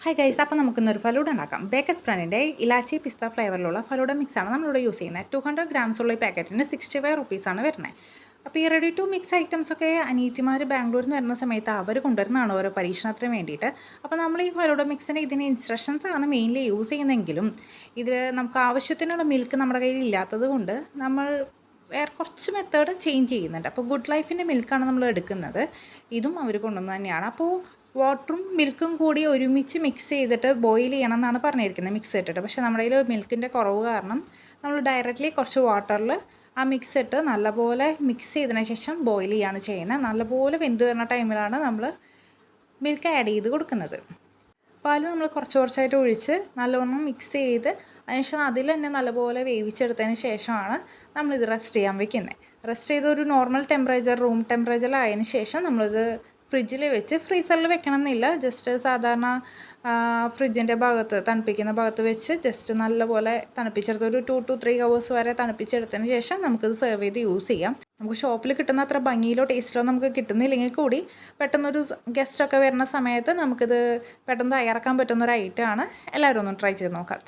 Hi guys, അപ്പോൾ നമുക്കിന്നൊരു ഫലൂഡ ഉണ്ടാക്കാം. ബേക്കേഴ്സ് ബ്രാൻഡിൻ്റെ ഇലാച്ചി പിസ്ത ഫ്ലേവറിലുള്ള ഫലൂഡ മിക്സാണ് നമ്മളിവിടെ യൂസ് ചെയ്യുന്നത്. 200 ഗ്രാംസ് ഉള്ള ഈ പാക്കറ്റിന് 65 റുപ്പീസാണ് വരുന്നത്. അപ്പോൾ ഈ റെഡി ടു മിക്സ് ഐറ്റംസൊക്കെ അനീത്തിമാർ ബാംഗ്ലൂരിൽ നിന്ന് വരുന്ന സമയത്ത് അവർ കൊണ്ടുവരുന്നതാണ് ഓരോ പരീക്ഷണത്തിന് വേണ്ടിയിട്ട്. അപ്പോൾ നമ്മൾ ഈ ഫലൂഡ മിക്സിന് ഇതിന് ഇൻസ്ട്രക്ഷൻസ് ആണ് മെയിൻലി യൂസ് ചെയ്യുന്നതെങ്കിലും ഇത് നമുക്ക് ആവശ്യത്തിനുള്ള മിൽക്ക് നമ്മുടെ കയ്യിൽ ഇല്ലാത്തത് കൊണ്ട് നമ്മൾ വേറെ കുറച്ച് മെത്തേഡ് ചേഞ്ച് ചെയ്യുന്നുണ്ട്. അപ്പോൾ ഗുഡ് ലൈഫിൻ്റെ മിൽക്കാണ് നമ്മൾ എടുക്കുന്നത്. ഇതും അവർ കൊണ്ടുവന്ന് തന്നെയാണ്. അപ്പോൾ വാട്ടറും മിൽക്കും കൂടി ഒരുമിച്ച് മിക്സ് ചെയ്തിട്ട് ബോയിൽ ചെയ്യണം എന്നാണ് പറഞ്ഞിരിക്കുന്നത്, മിക്സ് ഇട്ടിട്ട്. പക്ഷേ നമ്മുടെ കയ്യിൽ മിൽക്കിൻ്റെ കുറവ് കാരണം നമ്മൾ ഡയറക്റ്റ്ലി കുറച്ച് വാട്ടറിൽ ആ മിക്സ് ഇട്ട് നല്ലപോലെ മിക്സ് ചെയ്തതിന് ശേഷം ബോയിൽ ചെയ്യാണ് ചെയ്യുന്നത്. നല്ലപോലെ വെന്ത് വരുന്ന ടൈമിലാണ് നമ്മൾ മിൽക്ക് ആഡ് ചെയ്ത് കൊടുക്കുന്നത്. പാല് നമ്മൾ കുറച്ച് കുറച്ചായിട്ട് ഒഴിച്ച് നല്ലവണ്ണം മിക്സ് ചെയ്ത് അതിനുശേഷം അതിൽ തന്നെ നല്ലപോലെ വേവിച്ചെടുത്തതിന് ശേഷമാണ് നമ്മളിത് റെസ്റ്റ് ചെയ്യാൻ വെക്കുന്നത്. റെസ്റ്റ് ചെയ്ത് ഒരു നോർമൽ ടെമ്പറേച്ചർ, റൂം ടെമ്പറേച്ചറിലായതിന് ശേഷം നമ്മളിത് ഫ്രിഡ്ജിൽ വെച്ച് ഫ്രീസറിൽ വെക്കണം എന്നില്ല, ജസ്റ്റ് സാധാരണ ഫ്രിഡ്ജിൻ്റെ ഭാഗത്ത് തണുപ്പിക്കുന്ന ഭാഗത്ത് വെച്ച് ജസ്റ്റ് നല്ലപോലെ തണുപ്പിച്ചെടുത്ത് ഒരു 2 to 3 hours വരെ തണുപ്പിച്ചെടുത്തതിന് ശേഷം നമുക്കിത് സെർവ് ചെയ്ത് യൂസ് ചെയ്യാം. നമുക്ക് ഷോപ്പിൽ കിട്ടുന്ന അത്ര ഭംഗിയിലോ ടേസ്റ്റിലോ നമുക്ക് കിട്ടുന്നില്ലെങ്കിൽ കൂടി പെട്ടെന്നൊരു ഗസ്റ്റൊക്കെ വരുന്ന സമയത്ത് നമുക്കിത് പെട്ടെന്ന് തയ്യാറാക്കാൻ പറ്റുന്നൊരു ഐറ്റമാണ്. എല്ലാവരും ഒന്ന് ട്രൈ ചെയ്ത് നോക്കാം.